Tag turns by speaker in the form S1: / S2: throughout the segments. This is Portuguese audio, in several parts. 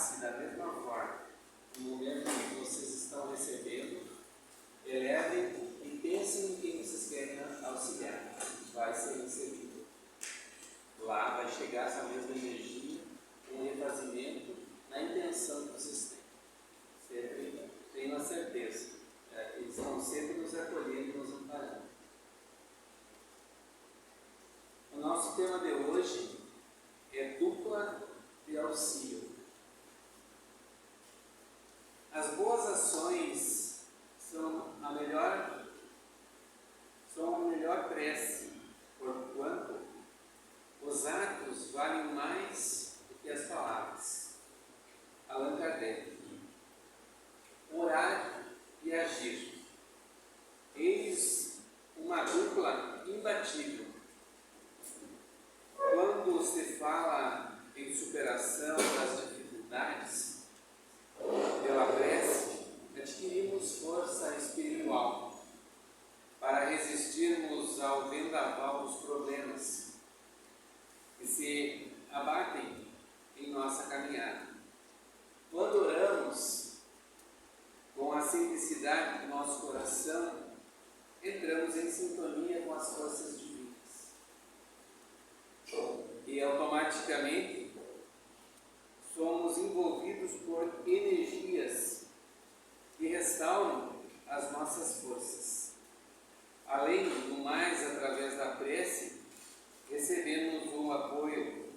S1: comporte-se da mesma forma no momento que vocês estão recebendo, elevem e pensem em quem vocês querem auxiliar. Vai ser recebido. Lá vai chegar essa mesma energia, um refazimento na intenção que vocês têm. Sempre tenho a certeza. Eles vão sempre nos acolhendo e nos amparando. O nosso tema de hoje é dupla de auxílio. As boas ações são a melhor prece, porquanto os atos valem mais do que as palavras. Allan Kardec. Orar e agir. Eis uma dupla imbatível. Quando se fala em superação das dificuldades, pela prece, adquirimos força espiritual para resistirmos ao vendaval dos problemas que se abatem em nossa caminhada. Quando oramos com a simplicidade do nosso coração, entramos em sintonia com as forças divinas. E automaticamente somos envolvidos por energias que restauram as nossas forças. Além do mais, através da prece, recebemos o apoio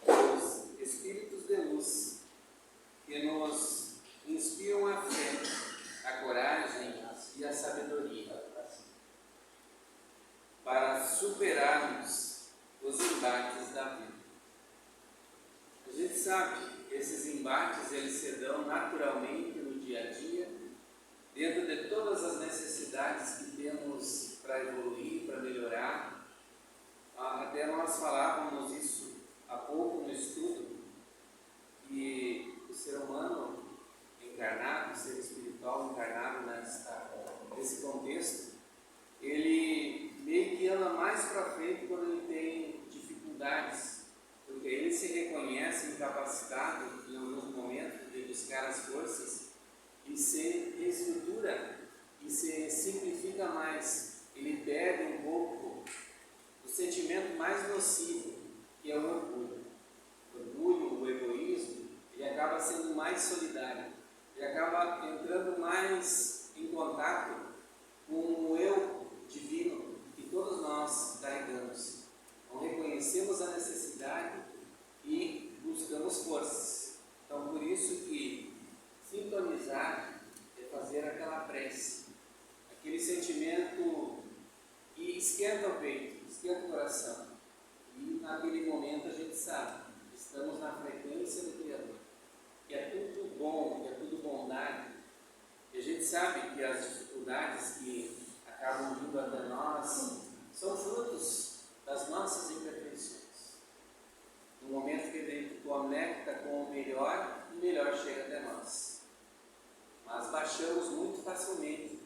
S1: dos Espíritos de Luz, que nos inspiram a fé, a coragem e a sabedoria para superarmos os embates da vida. A gente sabe que esses embates eles se dão naturalmente no dia a dia, dentro de todas as necessidades que temos para evoluir, para melhorar. Até nós falávamos isso há pouco no estudo, que o ser humano encarnado, o ser espiritual encarnado nesse contexto, ele meio que anda mais para frente quando ele tem dificuldades, porque ele se reconhece incapacitado em alguns momentos de buscar as forças e se reestrutura e se simplifica mais. Ele perde um pouco o sentimento mais nocivo, que é o orgulho. O orgulho, o egoísmo, ele acaba sendo mais solidário, ele acaba entrando mais em contato com o eu divino que todos nós carregamos. Então reconhecemos a necessidade e buscamos forças. Então por isso que sintonizar é fazer aquela prece, aquele sentimento que esquenta o peito, esquenta o coração. E naquele momento a gente sabe, estamos na frequência do Criador, que é tudo bom, que é tudo bondade. E a gente sabe que as dificuldades que acabam vindo até nós são frutos das nossas imperfeições. No momento que a gente conecta com o melhor chega até nós. Mas baixamos muito facilmente,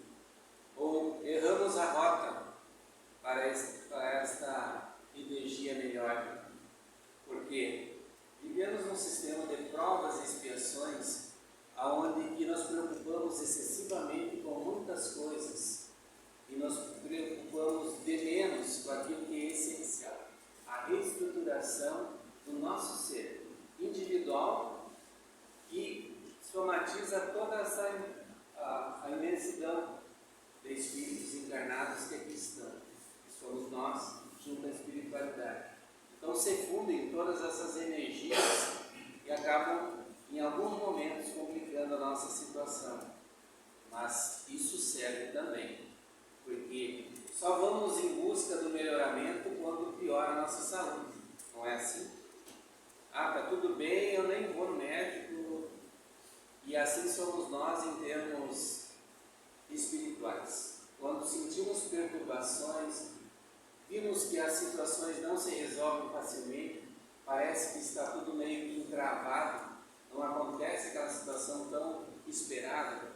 S1: ou erramos a rota para esta energia melhor. Porque vivemos num sistema de provas e expiações, onde que nós preocupamos excessivamente com muitas coisas e nos preocupamos de menos com aquilo que é essencial, a reestruturação do nosso ser individual, que somatiza toda essa a imensidão de espíritos encarnados que aqui estão, que somos nós junto à espiritualidade. Então se fundem todas essas energias e acabam em alguns momentos complicando a nossa situação, mas isso serve também, porque só vamos em busca do melhoramento quando piora a nossa saúde, não é assim? Tá tudo bem, eu nem vou no médico. E assim somos nós em termos espirituais. Quando sentimos perturbações, vimos que as situações não se resolvem facilmente, parece que está tudo meio que encravado, não acontece aquela situação tão esperada,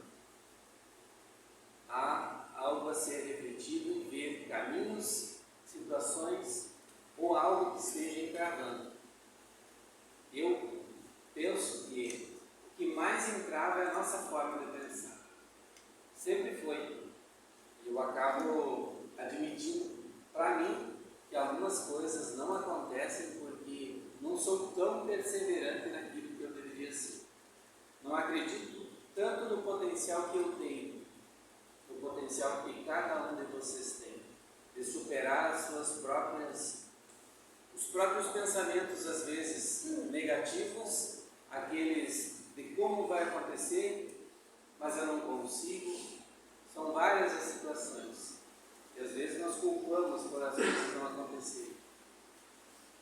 S1: há algo a ser refletido e ver caminhos, situações ou algo que esteja encravando. Eu penso que acredito tanto no potencial que eu tenho, no potencial que cada um de vocês tem, de superar os próprios pensamentos, às vezes negativos, aqueles de como vai acontecer, mas eu não consigo. São várias as situações, e às vezes nós culpamos por as coisas não acontecerem.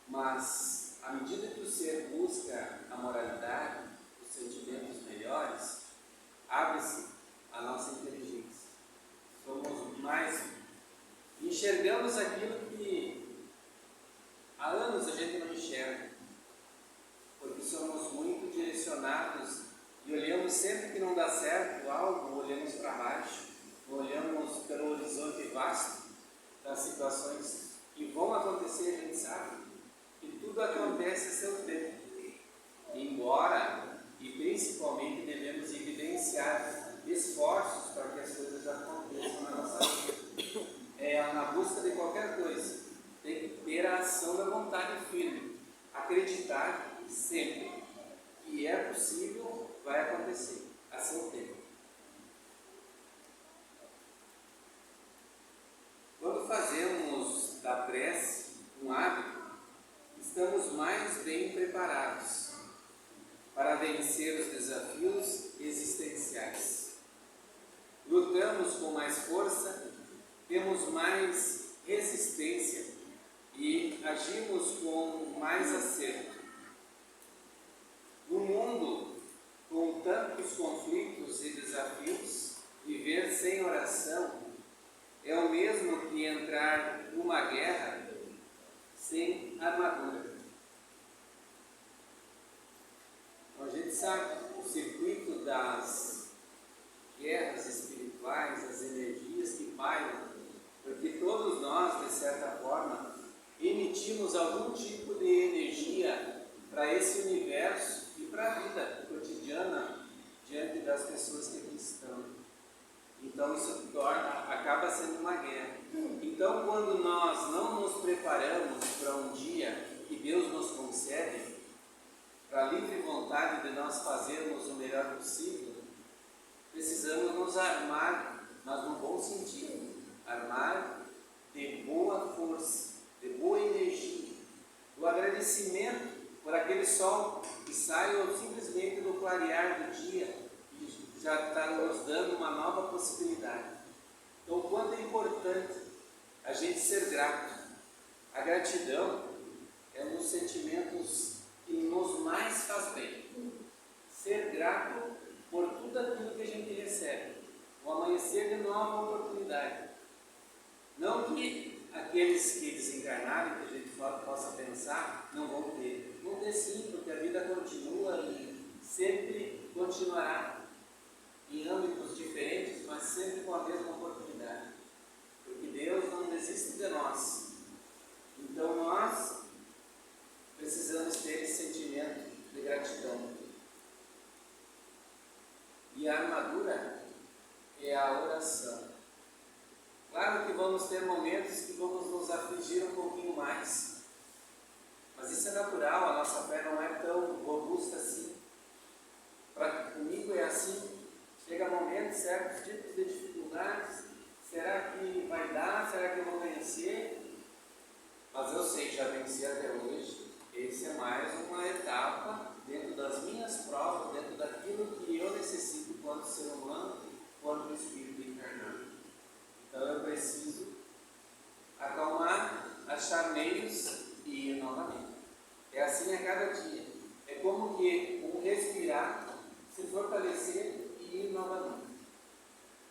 S1: Mas, à medida que o ser busca a moralidade, os sentimentos melhores, abre-se a nossa inteligência. Somos mais, enxergamos aquilo que há anos a gente não enxerga, porque somos muito direcionados e olhamos sempre que não dá certo algo, olhamos para baixo, olhamos pelo horizonte vasto das situações que vão acontecer. A gente sabe que tudo acontece a seu tempo, embora e principalmente devemos evidenciar esforços para que as coisas aconteçam na nossa vida. Na busca de qualquer coisa, tem que ter a ação da vontade firme, acreditar sempre que é possível, vai acontecer a seu tempo. Quando fazemos da prece um hábito, estamos mais bem preparados para vencer os desafios existenciais. Lutamos com mais força, temos mais resistência e agimos com mais acerto. No mundo com tantos conflitos e desafios, viver sem oração é o mesmo que entrar numa guerra sem armadura. Então, a gente sabe o circuito das guerras espirituais, as energias que pairam, porque todos nós, de certa forma, emitimos algum tipo de energia para esse universo e para a vida cotidiana diante das pessoas que aqui estão. Então isso acaba sendo uma guerra. Então, quando nós não nos preparamos para um dia que Deus nos concede, para a livre vontade de nós fazermos o melhor possível, precisamos nos armar, mas no bom sentido, armar de boa força, de boa energia, do agradecimento por aquele sol que sai ou simplesmente do clarear do dia e já está nos dando uma nova possibilidade. Então, o quanto é importante a gente ser grato. A gratidão é um dos sentimentos que nos mais faz bem. Ser grato por tudo aquilo que a gente recebe. O amanhecer de nova oportunidade. Não que aqueles que desencarnarem, que a gente possa pensar, não vão ter. Vão ter sim, porque a vida continua e sempre continuará em âmbitos diferentes, mas sempre com a mesma oportunidade. Porque Deus não desiste de nós. Então nós precisamos ter esse sentimento de gratidão. E a armadura é a oração. Claro que vamos ter momentos que vamos nos afligir um pouquinho mais, mas isso é natural, a nossa fé não é tão robusta assim. Comigo é assim, chega momentos, certos tipos de dificuldades, será que vai dar, será que eu vou vencer? Mas eu sei que já venci até hoje, esse é mais uma etapa dentro das minhas provas, dentro daquilo que eu necessito enquanto ser humano, enquanto espírito encarnado. Então eu preciso acalmar, achar meios e ir novamente. É assim a cada dia. É como que um respirar, se fortalecer e ir novamente.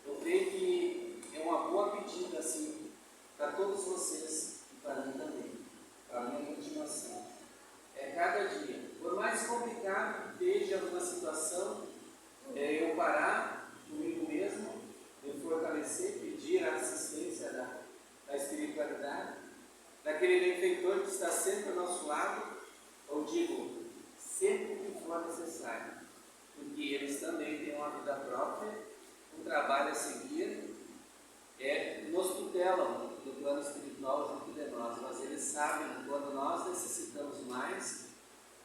S1: Eu creio que é uma boa pedida assim para todos vocês e para mim também, para a minha continuação. É cada dia. Por mais complicado que esteja alguma situação, eu parar comigo mesmo, eu fortalecer, pedir a assistência da espiritualidade, daquele benfeitor que está sempre ao nosso lado, ou digo, sempre que for necessário, porque eles também têm uma vida própria, um trabalho a seguir, nos tutelam no plano espiritual junto de nós, mas eles sabem que quando nós necessitamos mais,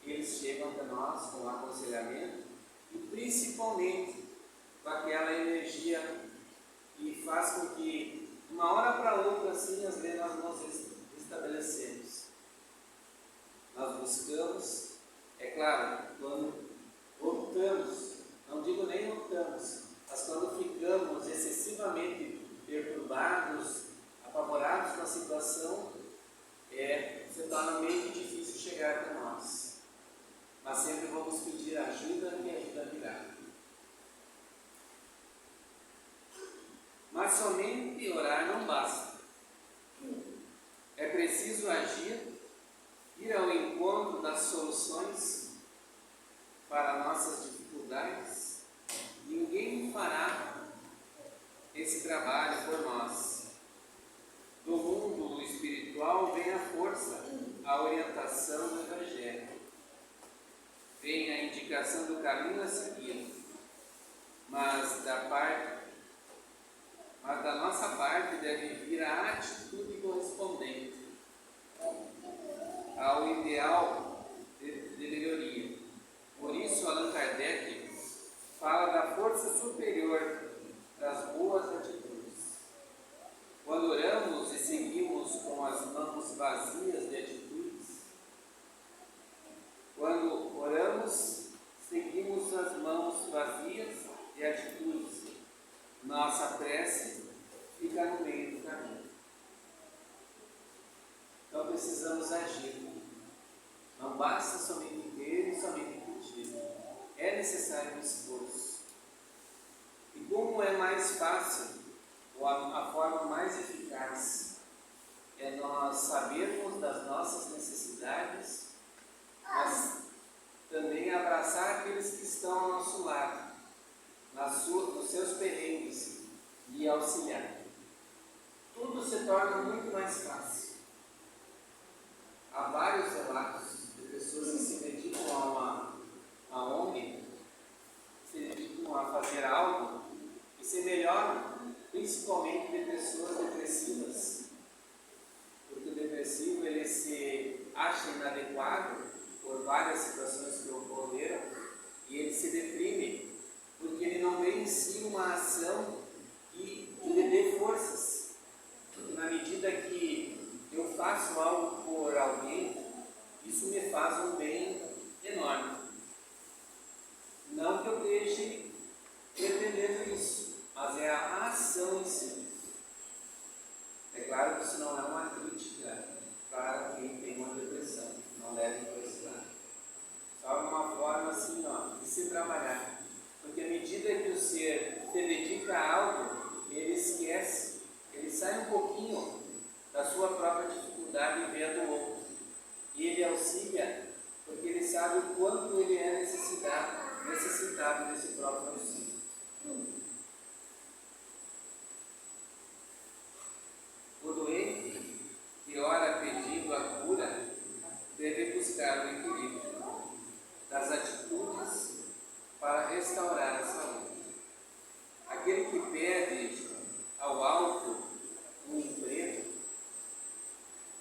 S1: eles chegam até nós com aconselhamento e principalmente principalmente com aquela energia que faz com que, de uma hora para outra, assim, às vezes nós nos estabelecemos. Nós buscamos, é claro, quando optamos, não digo nem optamos, mas quando ficamos excessivamente perturbados, apavorados com a situação, se torna meio difícil chegar até nós. Mas sempre vamos pedir ajuda e a ajuda virá. Mas somente orar não basta. É preciso agir, ir ao encontro das soluções para nossas dificuldades. Ninguém fará esse trabalho por nós. Do mundo espiritual vem a força, a orientação do Evangelho. Vem a indicação do caminho a seguir. Mas da nossa parte deve vir a atitude correspondente ao ideal de melhoria. Por isso, Allan Kardec fala da força superior das boas atitudes. Quando oramos e seguimos com as mãos vazias de atitudes, quando oramos, seguimos as mãos vazias de atitudes, nossa prece fica no meio do caminho. Então precisamos agir. Não basta somente ter e somente pedir. É necessário um esforço. E como é mais fácil, ou a forma mais eficaz, é nós sabermos das nossas necessidades, mas também abraçar aqueles que estão ao nosso lado, nos seus perrengues, e auxiliar. Tudo se torna muito mais fácil. Há vários relatos de pessoas que se dedicam a uma ONG, se dedicam a fazer algo e se melhoram, principalmente de pessoas depressivas, porque o depressivo ele se acha inadequado por várias situações que ocorreram e ele se deprime porque ele não vê em si uma ação que lhe dê forças. Porque na medida que eu faço algo por alguém, isso me faz um bem enorme. Não que eu esteja pretendendo isso, mas é a ação em si. É claro que isso não é uma crítica para quem tem uma depressão, não deve por esse lado. Só uma forma assim, de se trabalhar. Porque à medida que o ser se dedica a algo, ele esquece, ele sai um pouquinho da sua própria dificuldade e vê a do outro. E ele auxilia, porque ele sabe o quanto ele é necessitado desse próprio auxílio. O doente que ora pedindo a cura deve buscar o equilíbrio das atitudes para restaurar a saúde. Aquele que pede ao alto um emprego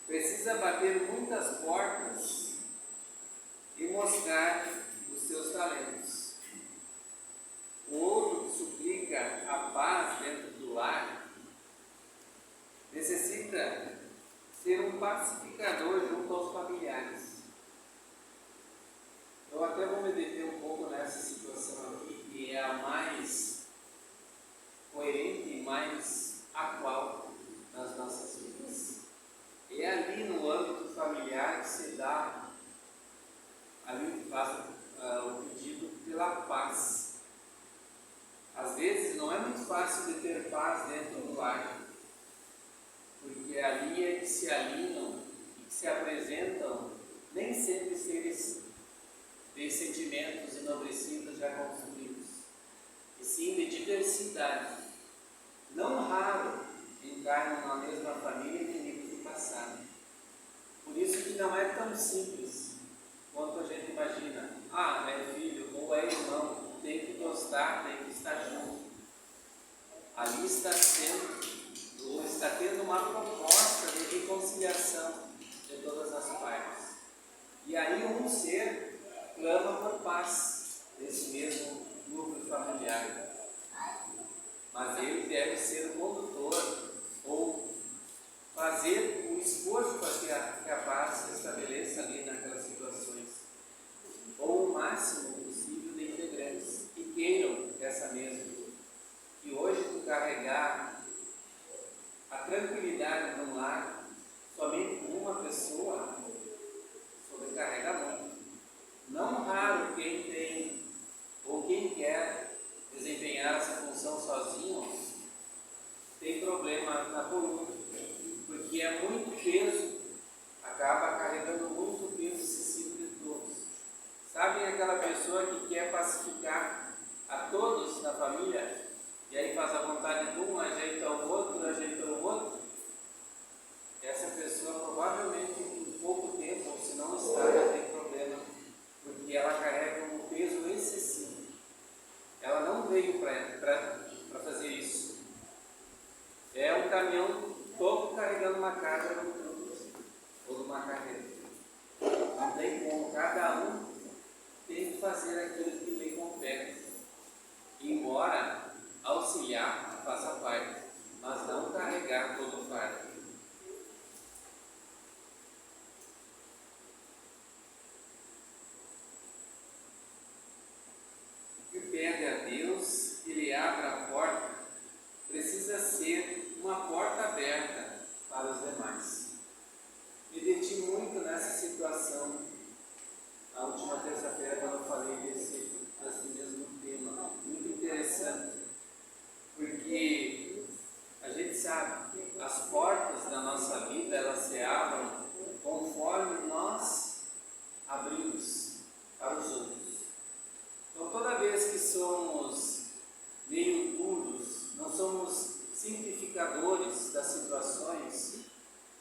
S1: precisa bater muitas portas e mostrar os seus talentos. O outro que suplica a paz dentro do lar necessita ser um pacificador junto aos familiares. Eu até vou me deter um pouco nessa situação aqui, que é a mais coerente e mais atual nas nossas vidas. É ali no âmbito familiar que se dá, ali que faz o pedido pela paz. Às vezes não é muito fácil de ter paz dentro do lar, porque ali é que se alinham e que se apresentam nem sempre seres de sentimentos enobrecidos já construídos, e sim de diversidade. Não raro encarnam na mesma família inimigos do passado. Por isso que não é tão simples quanto a gente imagina. É filho ou é irmão, tem que gostar, tem que estar junto. Ali está tendo uma proposta de reconciliação de todas as partes. E aí um ser clama por paz nesse mesmo núcleo familiar. família, e aí faz a vontade de um, ajeita o outro, essa pessoa provavelmente em pouco tempo, ou se não está, vai ter problema, porque ela carrega um peso excessivo. Ela não veio para fazer isso. É um caminhão todo carregando uma carga ou numa carreta. Não tem como, cada um tem que fazer aquilo que lhe compete. Embora auxiliar faça parte, mas não carregar todo o fardo. Que pede a Deus que lhe abra a porta, precisa ser uma porta aberta para os demais. Me detive muito nessa situação a última terça-feira, quando eu falei desse mesmo tema. Muito interessante, porque a gente sabe que as portas da nossa vida, elas se abrem conforme nós abrimos para os outros. Então, toda vez que somos meio duros, não somos simplificadores das situações,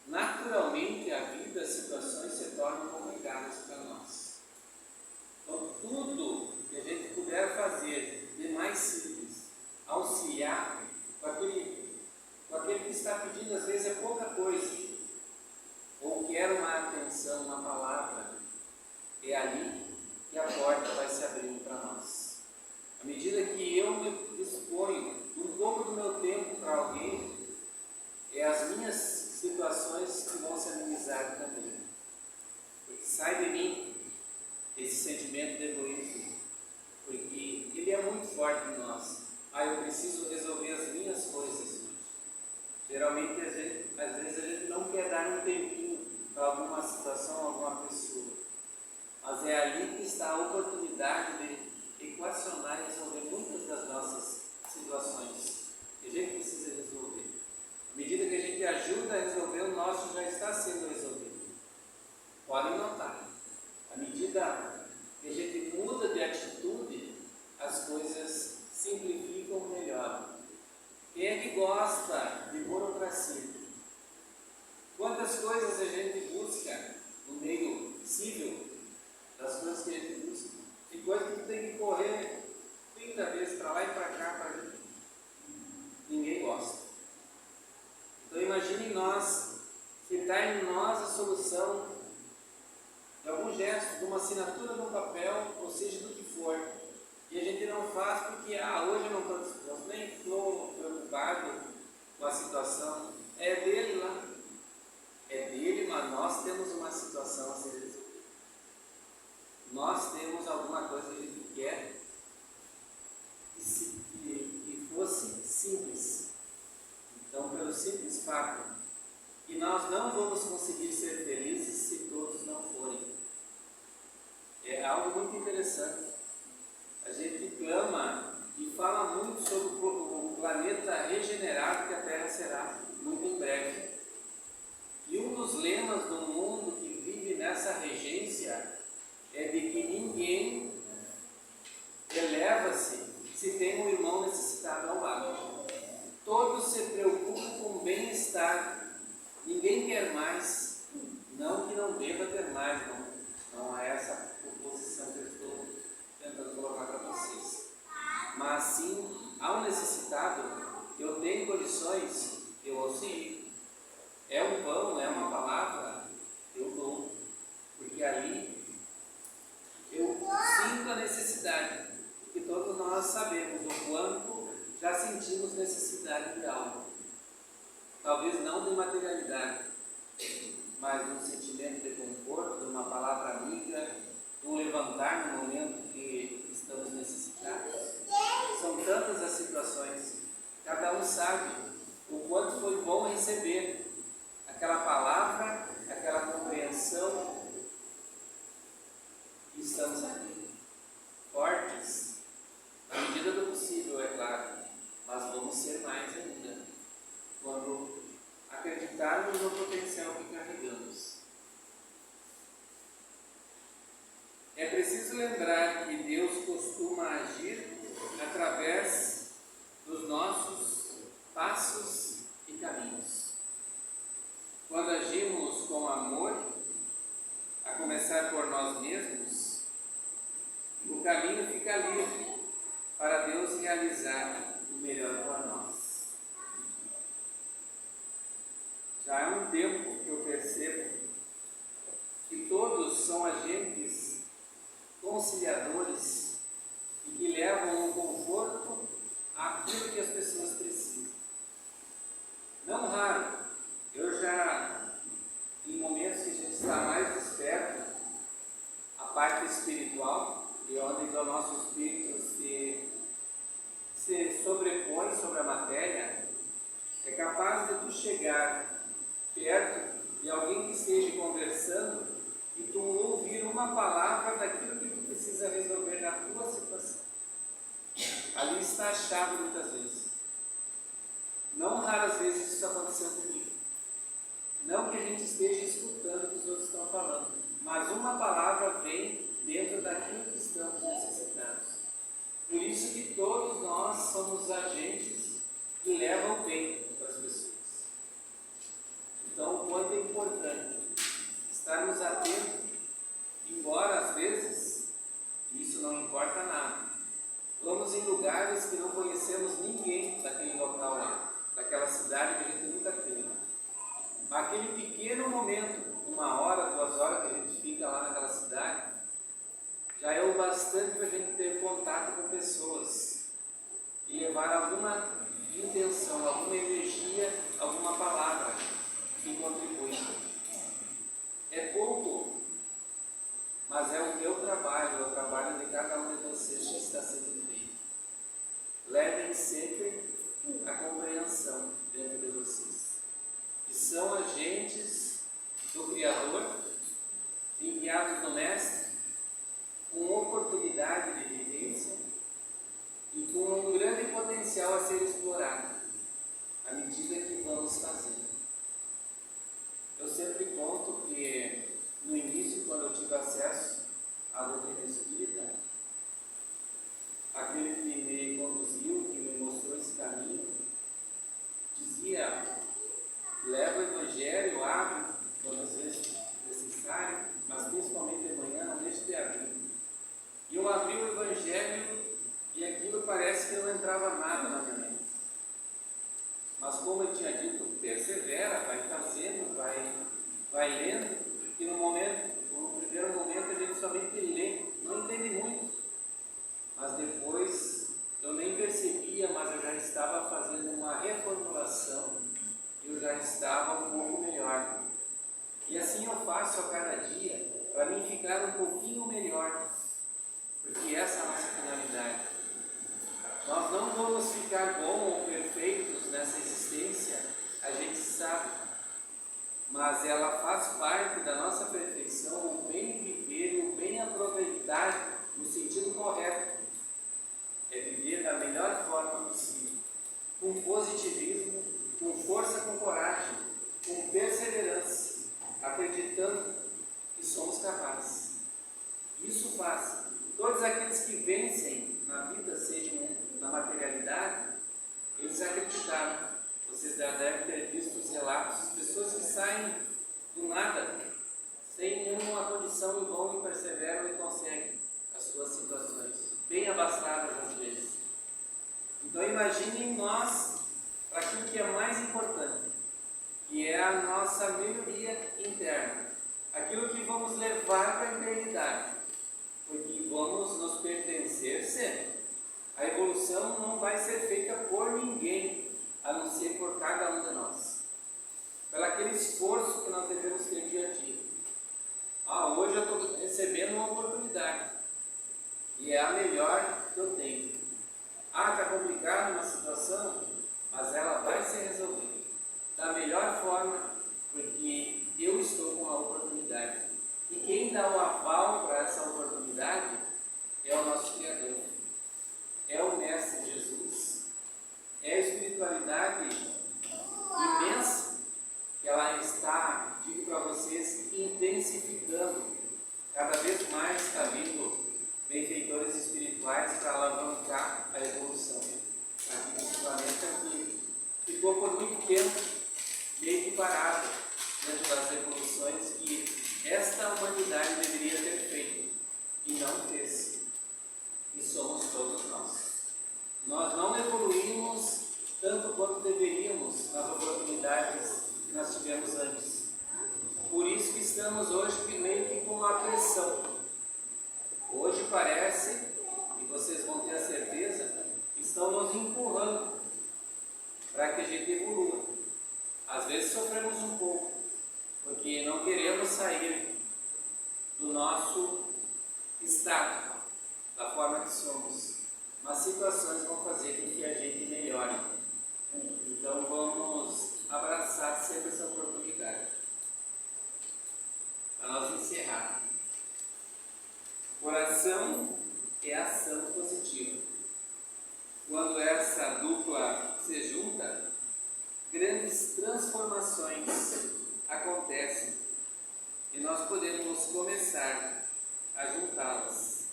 S1: naturalmente a vida, as situações se tornam complicadas para nós. Então, tudo que a gente puder fazer de mais simples, auxiliar com aquele que está pedindo, às vezes é pouca coisa, ou quer uma atenção, uma palavra, é ali que a porta vai se abrindo para nós. À medida que eu me disponho um pouco do meu tempo para alguém, é as minhas situações que vão se amenizar também. Porque sai de mim esse sentimento de egoísmo, porque ele é muito forte em nós. Eu preciso resolver as minhas coisas hoje. Geralmente, às vezes a gente não quer dar um tempinho para alguma situação, alguma pessoa. Mas é ali que está a oportunidade de equacionar e resolver muitas das nossas situações que a gente precisa resolver. À medida que a gente ajuda a resolver, o nosso já está sendo resolvido. Podem notar, à medida que a gente muda de atitude, as coisas simplificam melhor. Quem é que gosta de burocracia? Quantas coisas a gente busca no meio civil, das coisas que a gente busca? Tem coisa que tem que correr 30 vezes para lá e para cá, para gente. Ninguém gosta. Então imagine nós, que está em nós a solução de algum gesto, de uma assinatura de um papel, ou seja, do que for, e a gente não faz porque hoje eu não estou disposto, nem estou preocupado com a situação. É dele lá, é dele, mas nós temos uma situação a ser resolvida. Nós temos alguma coisa que a gente quer que fosse simples. Então, pelo simples fato, que nós não vamos conseguir ser felizes se todos não forem. É algo muito interessante. A gente clama e fala muito sobre o planeta regenerado que a Terra será muito em breve. E um dos lemas do mundo que vive nessa regência é de que ninguém eleva-se se tem um irmão necessitado ao lado. Todos se preocupam com o bem-estar. Ninguém quer mais. Não que não deva ter mais, não é essa oposição que eu estou tentando colocar para vocês. Mas sim, ao necessitado, eu tenho condições, eu auxilio. É um pão, é uma palavra, eu dou. Porque ali eu sinto a necessidade. Porque todos nós sabemos o quanto já sentimos necessidade de algo. Talvez não de materialidade, mas de um sentimento de conforto, de uma palavra amiga, de um levantar no momento que estamos necessitados. São tantas as situações. Cada um sabe o quanto foi bom receber aquela palavra, aquela compreensão. E estamos aqui, fortes, na medida do possível, é claro, mas vamos ser mais ainda, quando acreditarmos no potencial que carregamos. É preciso lembrar que Deus costuma agir através Deus realizar o melhor para nós. Já há um tempo que eu percebo que todos são agentes conciliadores e que levam o conforto àquilo que as pessoas precisam. Não raro, eu já, em momentos que a gente está mais desperto, a parte espiritual, e onde o nosso espírito se sobrepõe sobre a matéria, é capaz de tu chegar perto de alguém que esteja conversando e tu ouvir uma palavra daquilo que tu precisa resolver na tua situação. Ali está a chave muitas vezes. Não raras vezes isso aconteceu comigo. Não que a gente esteja escutando o que os outros estão falando, mas uma palavra vem dentro daquilo que estamos necessitados. Por isso que todos nós somos agentes que levam o bem para as pessoas. Então, o quanto é importante estarmos atentos, embora às vezes isso não importa nada. Vamos em lugares que não conhecemos ninguém daquele local lá, daquela cidade que a gente nunca teve. Aquele pequeno momento, 1 hora, 2 horas que a gente fica lá naquela cidade, já é o bastante para a gente ter contato com pessoas e levar alguma intenção, alguma energia, alguma palavra que contribui. É pouco, mas é o meu trabalho, é o trabalho de cada um de vocês que está sendo feito. Levem sempre a compreensão dentro de vocês, que são agentes do Criador, enviados do Mestre, com oportunidade de vivência e com um grande potencial a ser explorado, à medida que vamos fazendo. Eu sempre conto que, no início, quando eu tive acesso à doutrina espírita, aquele que me conduziu, que me mostrou esse caminho, dizia: leva o Evangelho, abre quantas vezes necessário, mas principalmente de manhã, não deixe de abrir. E eu abri o Evangelho e aquilo parece que não entrava nada na minha mente. Mas como eu tinha dito, persevera, vai fazendo, vai lendo, e no primeiro momento a gente somente lê, não entende muito. Mas depois eu nem percebia, mas eu já estava fazendo uma reformulação, e eu já estava um pouco melhor. E assim eu faço a cada dia, para mim ficar um pouquinho melhor, porque essa é a nossa finalidade. Nós não vamos ficar bons ou perfeitos nessa existência, a gente sabe, mas ela faz parte da nossa perfeição, o bem viver, o bem aproveitar no sentido correto. É viver da melhor forma possível, com positivismo, com força, com coragem, com perseverança, acreditando que somos capazes. Isso faz todos aqueles que vencem na vida, sejam na materialidade, eles acreditaram. Vocês já devem ter visto os relatos de pessoas que saem do nada, sem nenhuma condição, e vão e perseveram e conseguem as suas situações, bem abastadas às vezes. Então imaginem nós para aquilo que é mais importante, que é a nossa melhoria interna, aquilo que vamos levar para a eternidade, porque vamos nos pertencer sempre. A evolução não vai ser feita por ninguém, a não ser por cada um de nós. Pelo aquele esforço que nós devemos ter dia a dia. Hoje eu estou recebendo uma oportunidade, e é a melhor que eu tenho. Está complicado uma situação, mas ela vai ser resolvida da melhor forma, porque eu estou com a oportunidade. E quem dá o aval para essa oportunidade é o nosso Criador, é o Mestre Jesus, é a espiritualidade imensa que ela está, digo para vocês, intensificando. Cada vez mais está vindo benfeitores espirituais para alavancar a evolução aqui nesse planeta que ficou por muito tempo meio que parado diante das evoluções que esta humanidade deveria ter feito e não fez. E somos todos nós. Nós não evoluímos tanto quanto deveríamos nas oportunidades que nós tivemos antes. Por isso que estamos hoje meio que com uma pressão. Hoje parece, e vocês vão ter a certeza, que estão nos empurrando para que a gente evolua. Às vezes sofremos um pouco, porque não queremos sair do nosso estado, da forma que somos. Mas situações vão fazer com que a gente melhore. Então vamos abraçar sempre essa oportunidade. Para nós encerrar. Oração é ação positiva. Quando essa dupla se junta, grandes transformações acontecem e nós podemos começar a juntá-las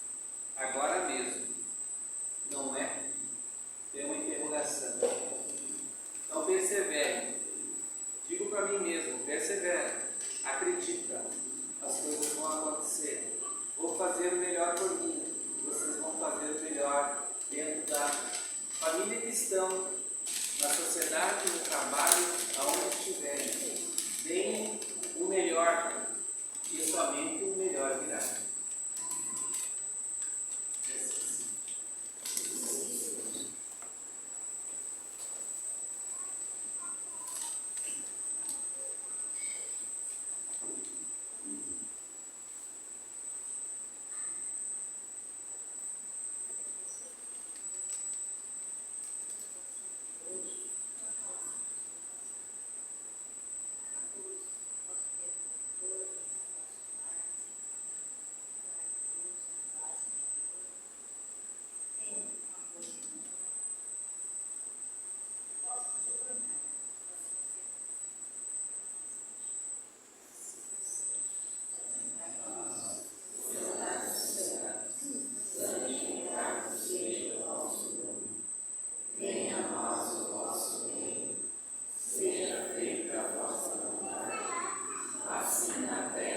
S1: agora mesmo. Não é? Tem uma interrogação. Então persevere. Digo para mim mesmo, persevere. Acredita. As coisas vão acontecer. Vou fazer o melhor por mim. Vocês vão fazer o melhor dentro da família que estão, na sociedade, no trabalho, aonde estiverem. Deem o melhor e somente o melhor virá.
S2: Assim na terra.